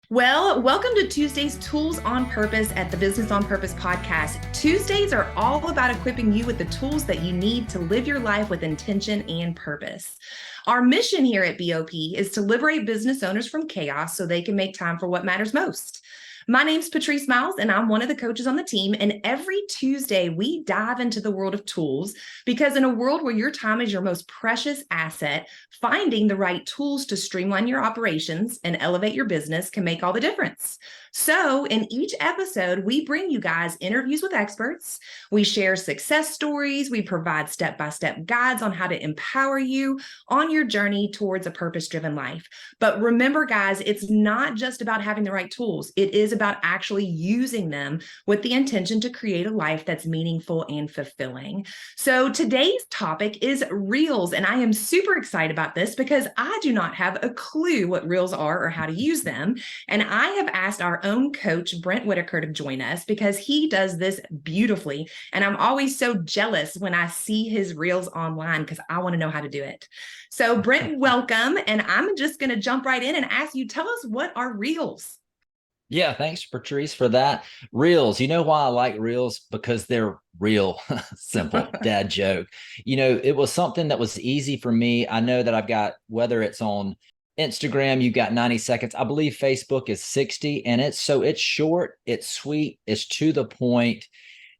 Well, welcome to Tuesday's Tools on Purpose at the Business on Purpose podcast. Tuesdays are all about equipping you with the tools that you need to live your life with intention and purpose. Our mission here at BOP is to liberate business owners from chaos so they can make time for what matters most. My name's Patrice Miles, and I'm one of the coaches on the team. And every Tuesday, we dive into the world of tools because in a world where your time is your most precious asset, finding the right tools to streamline your operations and elevate your business can make all the difference. So, in each episode, we bring you guys interviews with experts. We share success stories. We provide step-by-step guides on how to empower you on your journey towards a purpose-driven life. But remember, guys, it's not just about having the right tools. It is about actually using them with the intention to create a life that's meaningful and fulfilling. So today's topic is Reels, and I am super excited about this because I do not have a clue what Reels are or how to use them. And I have asked our own coach, Brent Whitaker, to join us because he does this beautifully. And I'm always so jealous when I see his Reels online because I want to know how to do it. So Brent, welcome. And I'm just going to jump right in and ask you, tell us, what are Reels? Yeah, thanks, Patrice, for that. Reels. You know why I like reels? Because they're real simple. Dad joke. It was something that was easy for me. I know that I've got, whether it's on Instagram, you've got 90 seconds. I believe Facebook is 60, and it's short, it's sweet, it's to the point,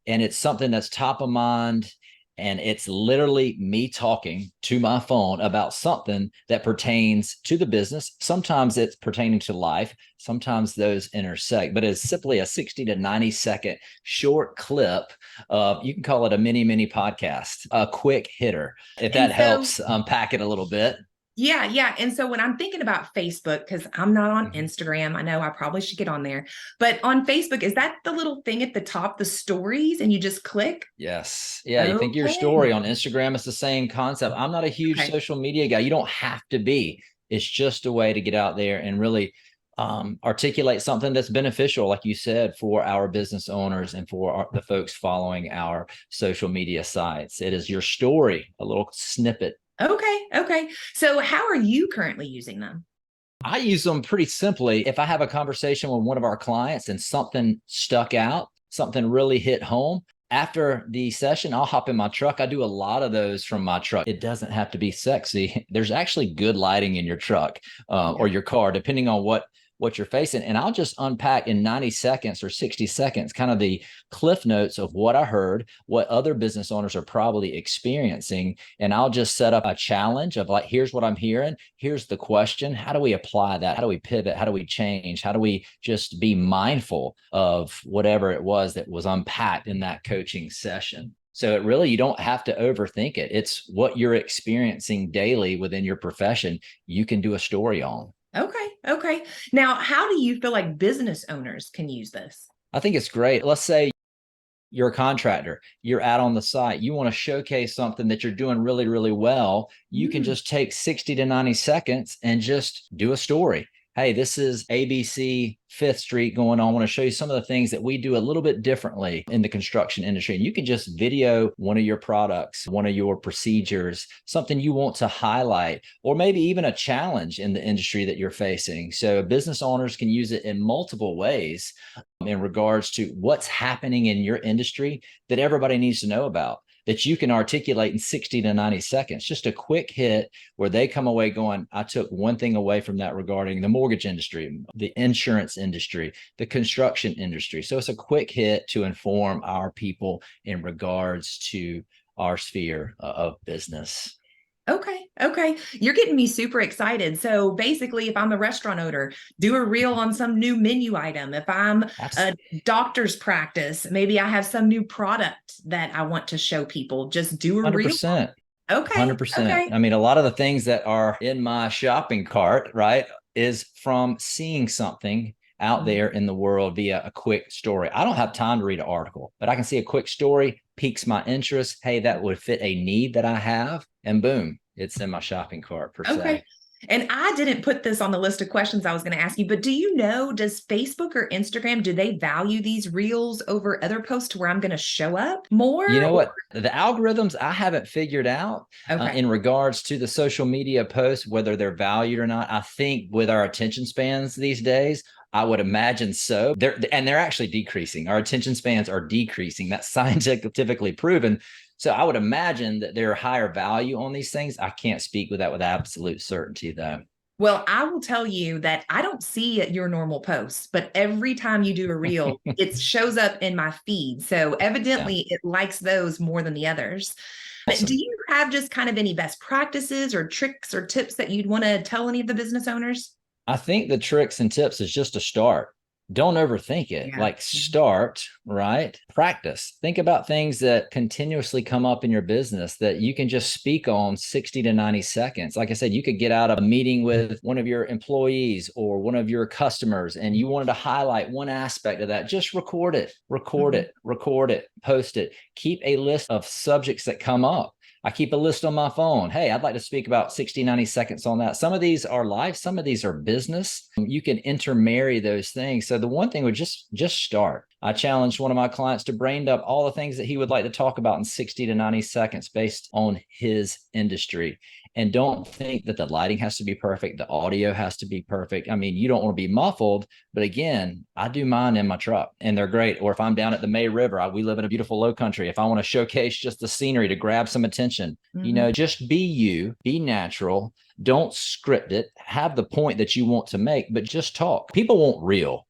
and it's something that's top of mind. And it's literally me talking to my phone about something that pertains to the business. Sometimes it's pertaining to life. Sometimes those intersect, but it's simply a 60 to 90 second short clip of, you can call it a mini podcast, a quick hitter, if that helps unpack it a little bit. Yeah. And so when I'm thinking about Facebook, because I'm not on Instagram, I know I probably should get on there, but on Facebook, is that the little thing at the top, the stories, and you just click? Yes. Yeah. You think your Okay. story on Instagram is the same concept. I'm not a huge social media guy. You don't have to be. It's just a way to get out there and really articulate something that's beneficial, like you said, for our business owners and for the folks following our social media sites. It is your story, a little snippet. Okay. So how are you currently using them? I use them pretty simply. If I have a conversation with one of our clients and something stuck out, something really hit home, after the session, I'll hop in my truck. I do a lot of those from my truck. It doesn't have to be sexy. There's actually good lighting in your truck or your car, depending on what you're facing. And I'll just unpack in 90 seconds or 60 seconds, kind of the cliff notes of what I heard, what other business owners are probably experiencing. And I'll just set up a challenge of like, here's what I'm hearing. Here's the question. How do we apply that? How do we pivot? How do we change? How do we just be mindful of whatever it was that was unpacked in that coaching session? So it really, you don't have to overthink it. It's what you're experiencing daily within your profession. You can do a story on. Okay. Now, how do you feel like business owners can use this? I think it's great. Let's say you're a contractor, you're out on the site, you want to showcase something that you're doing really, really well. You can just take 60 to 90 seconds and just do a story. Hey, this is ABC 5th Street going on. I want to show you some of the things that we do a little bit differently in the construction industry. And you can just video one of your products, one of your procedures, something you want to highlight, or maybe even a challenge in the industry that you're facing. So business owners can use it in multiple ways in regards to what's happening in your industry that everybody needs to know about, that you can articulate in 60 to 90 seconds, just a quick hit where they come away going, I took one thing away from that regarding the mortgage industry, the insurance industry, the construction industry. So it's a quick hit to inform our people in regards to our sphere of business. Okay. You're getting me super excited. So basically, if I'm a restaurant owner, do a reel on some new menu item. If I'm a doctor's practice, maybe I have some new product that I want to show people, just do a reel. 100%. Okay. 100%. I mean, a lot of the things that are in my shopping cart, right, is from seeing something out there in the world via a quick story. I don't have time to read an article, but I can see a quick story, piques my interest. Hey, that would fit a need that I have. And boom, it's in my shopping cart per se. And I didn't put this on the list of questions I was going to ask you, but do you know, does Facebook or Instagram, do they value these reels over other posts to where I'm going to show up more? You know what? The algorithms I haven't figured out in regards to the social media posts, whether they're valued or not. I think with our attention spans these days, I would imagine so. They're actually decreasing. Our attention spans are decreasing. That's scientifically proven. So I would imagine that there are higher value on these things. I can't speak with that with absolute certainty, though. Well, I will tell you that I don't see your normal posts, but every time you do a reel, it shows up in my feed. So Yeah. evidently it likes those more than the others. But do Awesome. you have just kind of any best practices or tricks or tips that you'd want to tell any of the business owners? I think the tricks and tips is just a start. Don't overthink it. Yeah. Like start, right? Practice. Think about things that continuously come up in your business that you can just speak on 60 to 90 seconds. Like I said, you could get out of a meeting with one of your employees or one of your customers and you wanted to highlight one aspect of that. Just record it, post it. Keep a list of subjects that come up. I keep a list on my phone. Hey, I'd like to speak about 60, 90 seconds on that. Some of these are life, some of these are business. You can intermarry those things. So the one thing would just start. I challenged one of my clients to brain dump all the things that he would like to talk about in 60 to 90 seconds based on his industry. And don't think that the lighting has to be perfect. The audio has to be perfect. I mean, you don't want to be muffled, but again, I do mine in my truck and they're great. Or if I'm down at the May River, we live in a beautiful low country. If I want to showcase just the scenery to grab some attention, just be you, be natural. Don't script it. Have the point that you want to make, but just talk. People want real.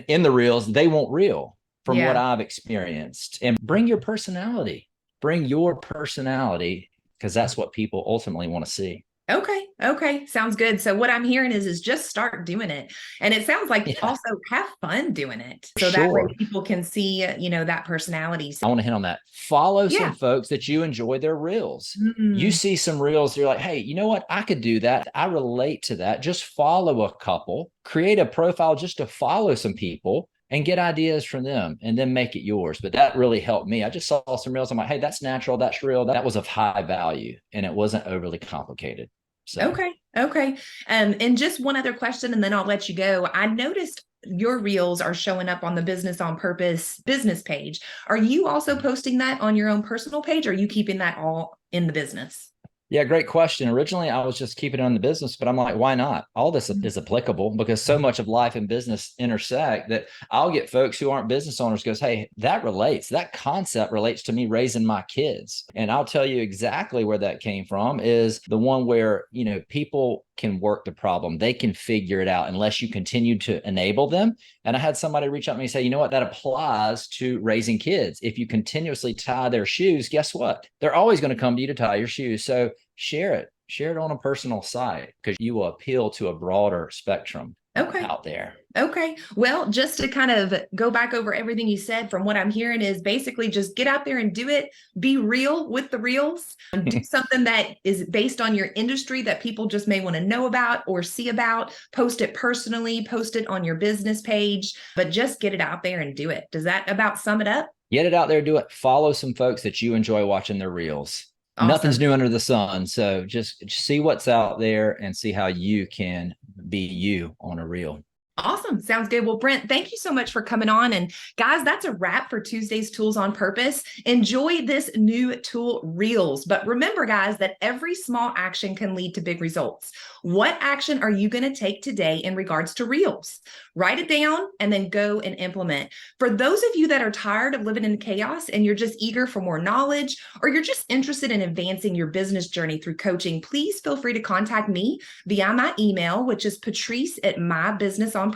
In the reels, they want real from what I've experienced. And bring your personality. Bring your personality because that's what people ultimately want to see. Okay. Sounds good. So what I'm hearing is just start doing it. And it sounds like also have fun doing it. So that way people can see, that personality. So I want to hit on that. Follow some folks that you enjoy their reels. You see some reels, you're like, hey, you know what? I could do that. I relate to that. Just follow a couple, create a profile just to follow some people and get ideas from them and then make it yours. But that really helped me. I just saw some reels. I'm like, hey, that's natural. That's real. That was of high value and it wasn't overly complicated. So. Okay. And just one other question, and then I'll let you go. I noticed your reels are showing up on the Business on Purpose business page. Are you also posting that on your own personal page? Or are you keeping that all in the business? Yeah, great question. Originally, I was just keeping it on the business, but I'm like, why not? All this is applicable because so much of life and business intersect that I'll get folks who aren't business owners goes, hey, that relates. That concept relates to me raising my kids. And I'll tell you exactly where that came from is the one where, people can work the problem. They can figure it out unless you continue to enable them. And I had somebody reach out to me and say, you know what, that applies to raising kids. If you continuously tie their shoes, guess what? They're always going to come to you to tie your shoes. So share it on a personal site because you will appeal to a broader spectrum out there. Okay. Well, just to kind of go back over everything you said, from what I'm hearing is basically just get out there and do it. Be real with the reels. Do something that is based on your industry that people just may want to know about or see about. Post it personally, post it on your business page, but just get it out there and do it. Does that about sum it up? Get it out there, do it. Follow some folks that you enjoy watching their reels. Awesome. Nothing's new under the sun. So just see what's out there and see how you can be you on a reel. Awesome. Sounds good. Well, Brent, thank you so much for coming on. And guys, that's a wrap for Tuesday's Tools on Purpose. Enjoy this new tool, Reels. But remember, guys, that every small action can lead to big results. What action are you going to take today in regards to Reels? Write it down and then go and implement. For those of you that are tired of living in chaos and you're just eager for more knowledge, or you're just interested in advancing your business journey through coaching, please feel free to contact me via my email, which is patrice@mybusinessonpurpose.com.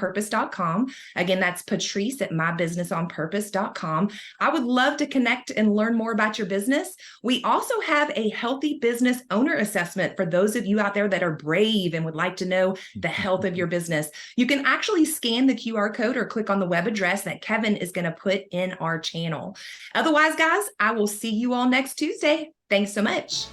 Again, that's patrice@mybusinessonpurpose.com. I would love to connect and learn more about your business. We also have a healthy business owner assessment for those of you out there that are brave and would like to know the health of your business. You can actually scan the QR code or click on the web address that Kevin is going to put in our channel. Otherwise, guys, I will see you all next Tuesday. Thanks so much.